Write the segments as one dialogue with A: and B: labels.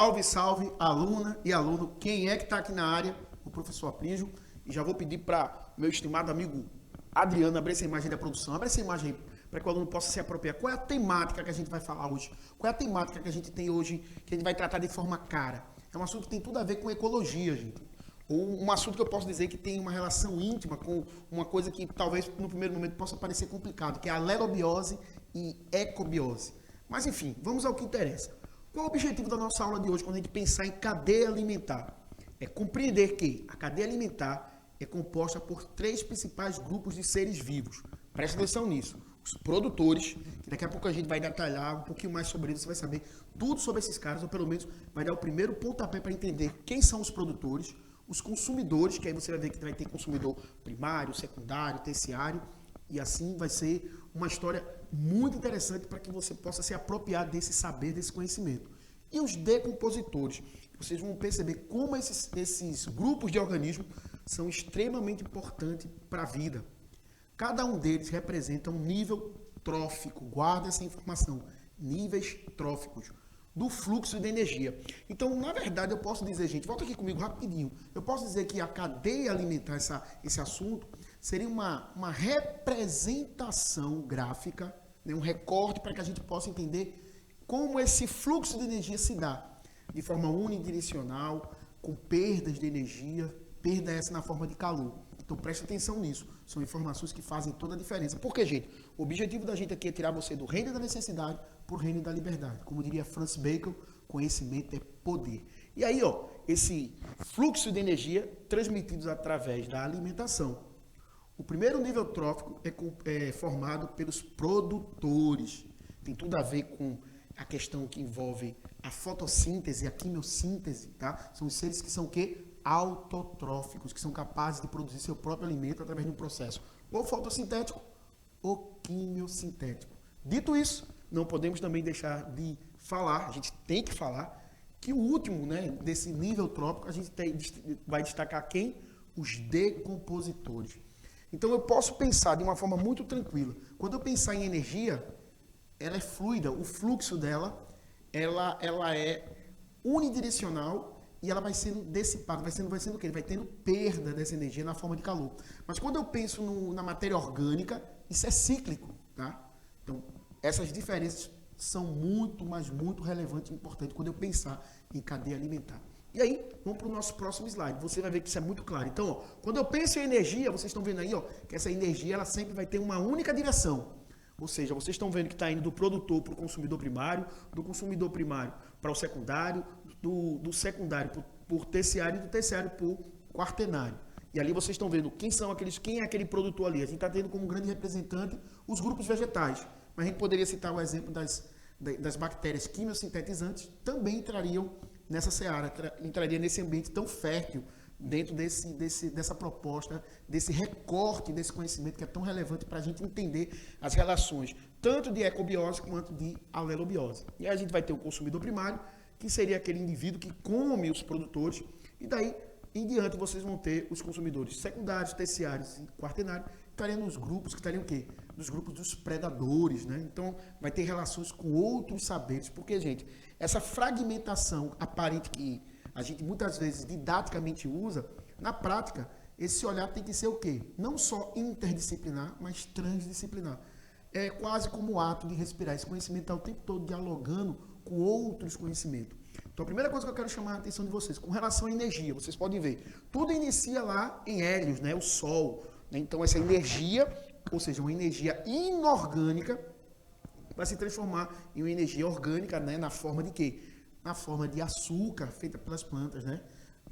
A: Salve, salve, aluna e aluno. Quem é que está aqui na área? O professor Aprígio. E já vou pedir para meu estimado amigo Adriano abrir essa imagem da produção. Abre essa imagem aí, para que o aluno possa se apropriar. Qual é a temática que a gente vai falar hoje? Qual é a temática que a gente tem hoje, que a gente vai tratar de forma cara? É um assunto que tem tudo a ver com ecologia, gente. Ou um assunto que eu posso dizer que tem uma relação íntima com uma coisa que talvez no primeiro momento possa parecer complicado, que é a alerobiose e ecobiose. Mas enfim, vamos ao que interessa. Qual é o objetivo da nossa aula de hoje quando a gente pensar em cadeia alimentar? É compreender que a cadeia alimentar é composta por 3 principais grupos de seres vivos. Presta atenção nisso. Os produtores, que daqui a pouco a gente vai detalhar um pouquinho mais sobre isso, você vai saber tudo sobre esses caras, ou pelo menos vai dar o primeiro pontapé para entender quem são os produtores, os consumidores, que aí você vai ver que vai ter consumidor primário, secundário, terciário, e assim vai ser uma história muito interessante para que você possa se apropriar desse saber, desse conhecimento. E os decompositores, vocês vão perceber como esses grupos de organismos são extremamente importantes para a vida. Cada um deles representa um nível trófico, guarda essa informação, níveis tróficos do fluxo de energia. Então, na verdade, eu posso dizer, gente, volta aqui comigo rapidinho, eu posso dizer que a cadeia alimentar, esse assunto, seria uma representação gráfica, né, um recorte para que a gente possa entender como esse fluxo de energia se dá de forma unidirecional, com perdas de energia, perda essa na forma de calor. Então preste atenção nisso, são informações que fazem toda a diferença. Por quê, gente? O objetivo da gente aqui é tirar você do reino da necessidade para o reino da liberdade. Como diria Francis Bacon, conhecimento é poder. E aí, ó, esse fluxo de energia transmitido através da alimentação. O primeiro nível trófico é formado pelos produtores. Tem tudo a ver com a questão que envolve a fotossíntese, a quimiossíntese, tá? São os seres que são o quê? Autotróficos, que são capazes de produzir seu próprio alimento através de um processo ou fotossintético ou quimiosintético. Dito isso, não podemos também deixar de falar, a gente tem que falar, que o último, né, desse nível trófico, a gente vai destacar quem? Os decompositores. Então eu posso pensar de uma forma muito tranquila. Quando eu pensar em energia, ela é fluida, o fluxo dela, ela é unidirecional e ela vai sendo dissipada, vai sendo o quê? Vai tendo perda dessa energia na forma de calor. Mas quando eu penso na matéria orgânica, isso é cíclico, tá? Então, essas diferenças são muito, mas muito relevantes e importantes quando eu pensar em cadeia alimentar. E aí, vamos para o nosso próximo slide. Você vai ver que isso é muito claro. Então, ó, quando eu penso em energia, vocês estão vendo aí, ó, que essa energia ela sempre vai ter uma única direção. Ou seja, vocês estão vendo que está indo do produtor para o consumidor primário, do consumidor primário para o secundário, do secundário por terciário e do terciário por quaternário. E ali vocês estão vendo quem é aquele produtor ali. A gente está tendo como grande representante os grupos vegetais. Mas a gente poderia citar o exemplo das bactérias quimiosintetizantes, também entrariam nessa seara, entraria nesse ambiente tão fértil, dentro dessa proposta, desse recorte, desse conhecimento que é tão relevante para a gente entender as relações, tanto de ecobiose quanto de alelobiose. E aí a gente vai ter o consumidor primário, que seria aquele indivíduo que come os produtores, e daí em diante vocês vão ter os consumidores secundários, terciários e quaternários, que estariam nos grupos, que estariam o quê? Nos grupos dos predadores, né? Então vai ter relações com outros saberes, porque, gente, essa fragmentação aparente que a gente muitas vezes didaticamente usa, na prática, esse olhar tem que ser o quê? Não só interdisciplinar, mas transdisciplinar. É quase como o ato de respirar. Esse conhecimento está o tempo todo dialogando com outros conhecimentos. Então, a primeira coisa que eu quero chamar a atenção de vocês, com relação à energia, vocês podem ver, tudo inicia lá em Hélios, né? O Sol. Né? Então, essa energia, ou seja, uma energia inorgânica, vai se transformar em uma energia orgânica, né? Na forma de quê? Na forma de açúcar feita pelas plantas, né?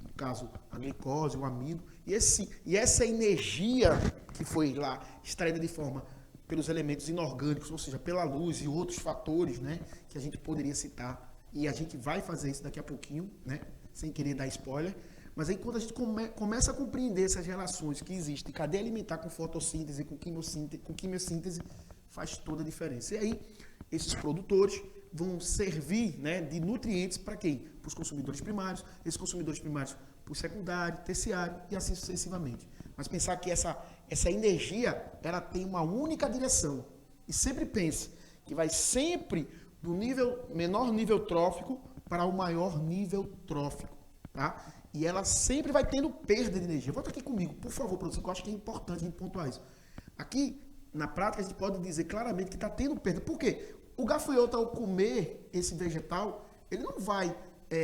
A: No caso, a glicose, o amido. E essa energia que foi lá extraída de forma pelos elementos inorgânicos, ou seja, pela luz e outros fatores, né? Que a gente poderia citar. E a gente vai fazer isso daqui a pouquinho, né? Sem querer dar spoiler. Mas aí quando a gente começa a compreender essas relações que existem, cadeia alimentar com fotossíntese, com quimiossíntese, faz toda a diferença. E aí, esses produtores vão servir, né, de nutrientes para quem? Para os consumidores primários, esses consumidores primários para o secundário, terciário e assim sucessivamente. Mas pensar que essa energia, ela tem uma única direção. E sempre pense que vai sempre do menor nível trófico para o maior nível trófico, tá? E ela sempre vai tendo perda de energia. Volta aqui comigo, por favor, produção, que eu acho que é importante a gente pontuar isso. Aqui, na prática, a gente pode dizer claramente que está tendo perda. Por quê? O gafanhoto, ao comer esse vegetal, ele não vai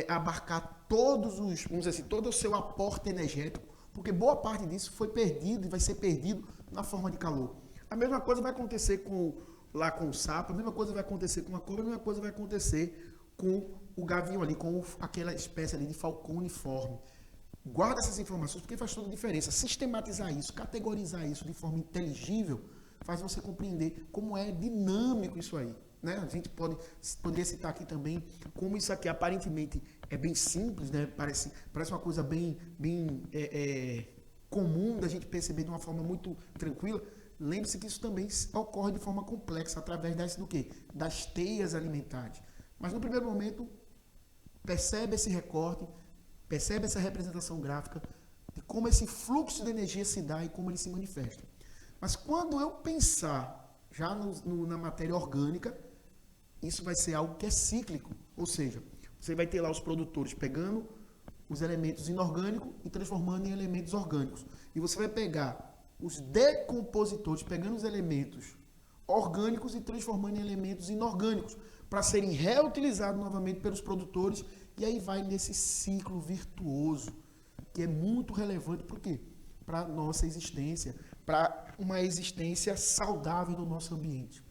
A: abarcar todos os, vamos dizer assim, todo o seu aporte energético, porque boa parte disso foi perdido e vai ser perdido na forma de calor. A mesma coisa vai acontecer com o sapo, a mesma coisa vai acontecer com a cobra, a mesma coisa vai acontecer com o gavião ali, com aquela espécie ali de falcão uniforme. Guarda essas informações porque faz toda a diferença. Sistematizar isso, categorizar isso de forma inteligível, faz você compreender como é dinâmico isso aí. Né? A gente poderia citar aqui também como isso aqui aparentemente é bem simples, né? Parece uma coisa bem comum da gente perceber de uma forma muito tranquila. Lembre-se que isso também ocorre de forma complexa através das teias alimentares. Mas no primeiro momento, percebe esse recorte, percebe essa representação gráfica de como esse fluxo de energia se dá e como ele se manifesta. Mas quando eu pensar já na matéria orgânica, isso vai ser algo que é cíclico, ou seja, você vai ter lá os produtores pegando os elementos inorgânicos e transformando em elementos orgânicos. E você vai pegar os decompositores pegando os elementos orgânicos e transformando em elementos inorgânicos para serem reutilizados novamente pelos produtores, e aí vai nesse ciclo virtuoso, que é muito relevante para o quê? Para a nossa existência, para uma existência saudável do nosso ambiente.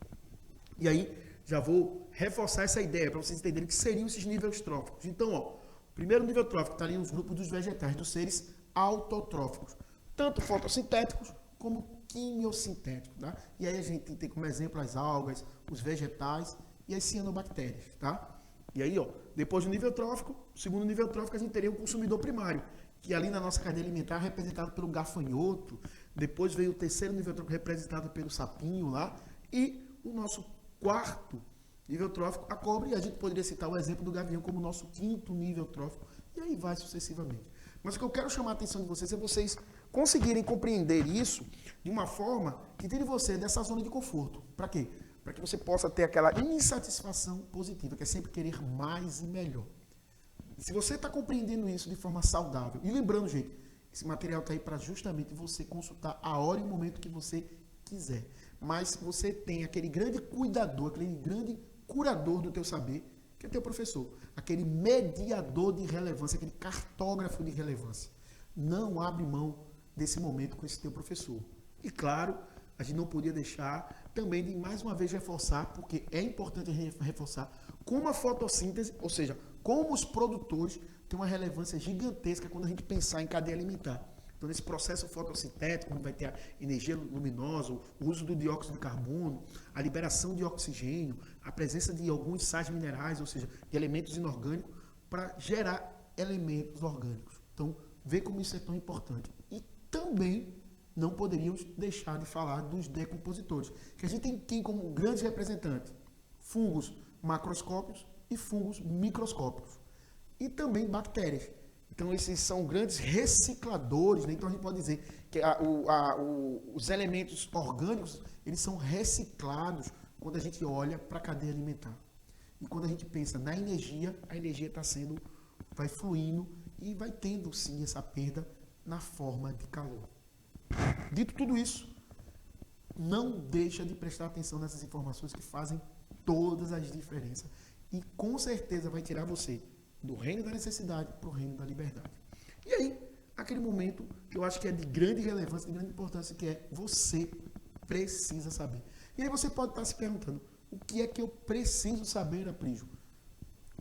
A: E aí, já vou reforçar essa ideia para vocês entenderem que seriam esses níveis tróficos. Então, o primeiro nível trófico está ali nos grupos dos vegetais, dos seres autotróficos, tanto fotossintéticos como quimiosintéticos. Tá? E aí a gente tem como exemplo as algas, os vegetais e as cianobactérias. Tá? E aí, depois do nível trófico, o segundo nível trófico, a gente teria o consumidor primário, que ali na nossa cadeia alimentar é representado pelo gafanhoto. Depois veio o terceiro nível trófico, representado pelo sapinho lá, e o nosso quarto nível trófico, a cobra, e a gente poderia citar o exemplo do gavião como nosso quinto nível trófico, e aí vai sucessivamente. Mas o que eu quero chamar a atenção de vocês é vocês conseguirem compreender isso de uma forma que tire você dessa zona de conforto. Para quê? Para que você possa ter aquela insatisfação positiva, que é sempre querer mais e melhor. E se você está compreendendo isso de forma saudável, e lembrando, gente, esse material está aí para justamente você consultar a hora e o momento que você quiser. Mas você tem aquele grande cuidador, aquele grande curador do teu saber, que é teu professor. Aquele mediador de relevância, aquele cartógrafo de relevância. Não abre mão desse momento com esse teu professor. E claro, a gente não podia deixar também de mais uma vez reforçar, porque é importante reforçar, como a fotossíntese, ou seja, como os produtores têm uma relevância gigantesca quando a gente pensar em cadeia alimentar. Então, nesse processo fotossintético, onde vai ter a energia luminosa, o uso do dióxido de carbono, a liberação de oxigênio, a presença de alguns sais minerais, ou seja, de elementos inorgânicos, para gerar elementos orgânicos. Então, vê como isso é tão importante. E também não poderíamos deixar de falar dos decompositores, que a gente tem quem como grandes representantes? Fungos macroscópicos e fungos microscópicos. E também bactérias. Então, esses são grandes recicladores, né? Então, a gente pode dizer que os elementos orgânicos, eles são reciclados quando a gente olha para a cadeia alimentar. E quando a gente pensa na energia, a energia vai fluindo e vai tendo, sim, essa perda na forma de calor. Dito tudo isso, não deixa de prestar atenção nessas informações que fazem todas as diferenças. E, com certeza, vai tirar você do reino da necessidade para o reino da liberdade. E aí, aquele momento que eu acho que é de grande relevância, de grande importância, que é você precisa saber. E aí você pode estar se perguntando, o que é que eu preciso saber, Aprígio?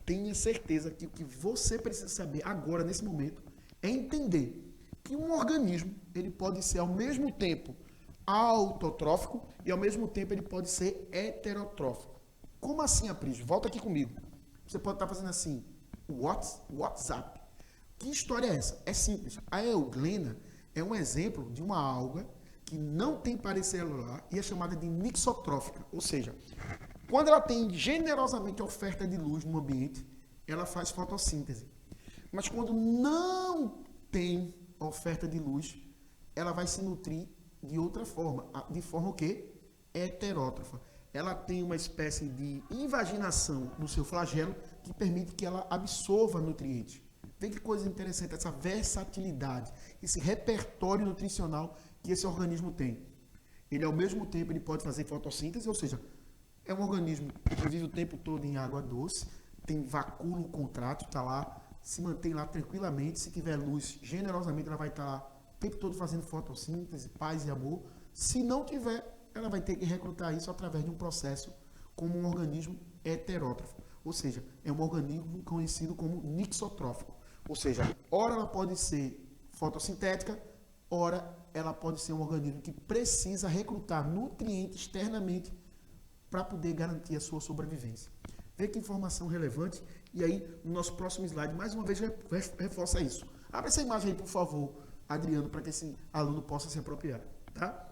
A: Tenha certeza que o que você precisa saber agora, nesse momento, é entender que um organismo, ele pode ser ao mesmo tempo autotrófico e ao mesmo tempo ele pode ser heterotrófico. Como assim, Aprígio? Volta aqui comigo. Você pode estar fazendo assim, WhatsApp. Que história é essa? É simples. A euglena é um exemplo de uma alga que não tem parede celular e é chamada de nixotrófica. Ou seja, quando ela tem generosamente oferta de luz no ambiente, ela faz fotossíntese. Mas quando não tem oferta de luz, ela vai se nutrir de outra forma. De forma o quê? Heterótrofa. ela tem uma espécie de invaginação no seu flagelo que permite que ela absorva nutrientes. Vê que coisa interessante, essa versatilidade, esse repertório nutricional que esse organismo tem. Ele, ao mesmo tempo, ele pode fazer fotossíntese, ou seja, é um organismo que vive o tempo todo em água doce, tem vacúolo contrátil, está lá, se mantém lá tranquilamente. Se tiver luz, generosamente ela vai estar lá o tempo todo fazendo fotossíntese, paz e amor. Se não tiver, ela vai ter que recrutar isso através de um processo como um organismo heterótrofo. Ou seja, é um organismo conhecido como nixotrófico. Ou seja, ora ela pode ser fotossintética, ora ela pode ser um organismo que precisa recrutar nutrientes externamente para poder garantir a sua sobrevivência. Vê que informação relevante. E aí, no nosso próximo slide, mais uma vez, reforça isso. Abre essa imagem aí, por favor, Adriano, para que esse aluno possa se apropriar. Tá?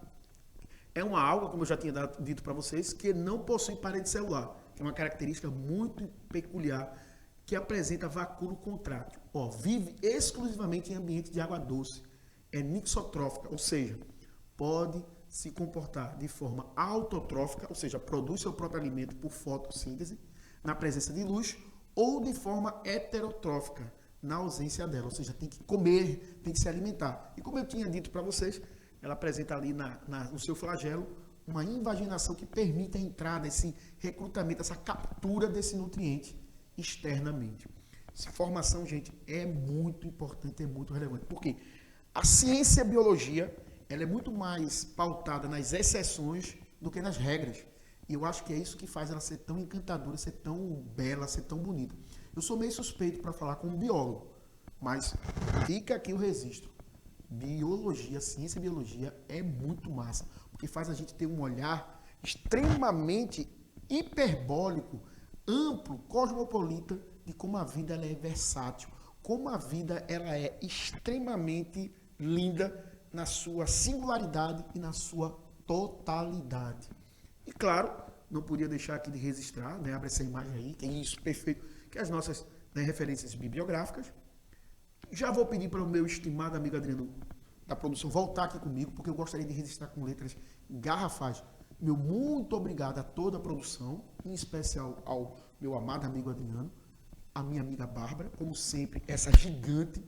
A: É uma alga, como eu já tinha dito para vocês, que não possui parede celular, que é uma característica muito peculiar, que apresenta vacúolo contrátil. Ó, vive exclusivamente em ambiente de água doce. É nixotrófica, ou seja, pode se comportar de forma autotrófica, ou seja, produz seu próprio alimento por fotossíntese, na presença de luz, ou de forma heterotrófica, na ausência dela, ou seja, tem que comer, tem que se alimentar. E como eu tinha dito para vocês, ela apresenta ali no seu flagelo uma invaginação que permite a entrada, esse recrutamento, essa captura desse nutriente externamente. Essa informação, gente, é muito importante, é muito relevante. Por quê? A ciência e a biologia, ela é muito mais pautada nas exceções do que nas regras. E eu acho que é isso que faz ela ser tão encantadora, ser tão bela, ser tão bonita. Eu sou meio suspeito para falar como biólogo, mas fica aqui o registro. Biologia, ciência e biologia é muito massa, porque faz a gente ter um olhar extremamente hiperbólico, amplo, cosmopolita, de como a vida ela é versátil, como a vida ela é extremamente linda na sua singularidade e na sua totalidade. E claro, não podia deixar aqui de registrar, né? Abre essa imagem aí, que é isso, perfeito, que é as nossas, né, referências bibliográficas. Já vou pedir para o meu estimado amigo Adriano da produção voltar aqui comigo, porque eu gostaria de registrar com letras garrafais. Meu muito obrigado a toda a produção, em especial ao meu amado amigo Adriano, a minha amiga Bárbara, como sempre, essa gigante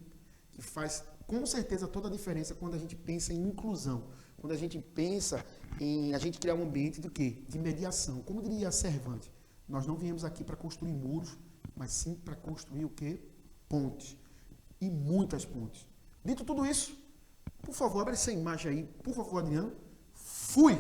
A: que faz com certeza toda a diferença quando a gente pensa em inclusão, quando a gente pensa em a gente criar um ambiente de quê? De mediação. Como diria Cervantes, nós não viemos aqui para construir muros, mas sim para construir o quê? Pontes. E muitas pontes. Dito tudo isso, por favor, abre essa imagem aí, por favor, Adriano. Fui!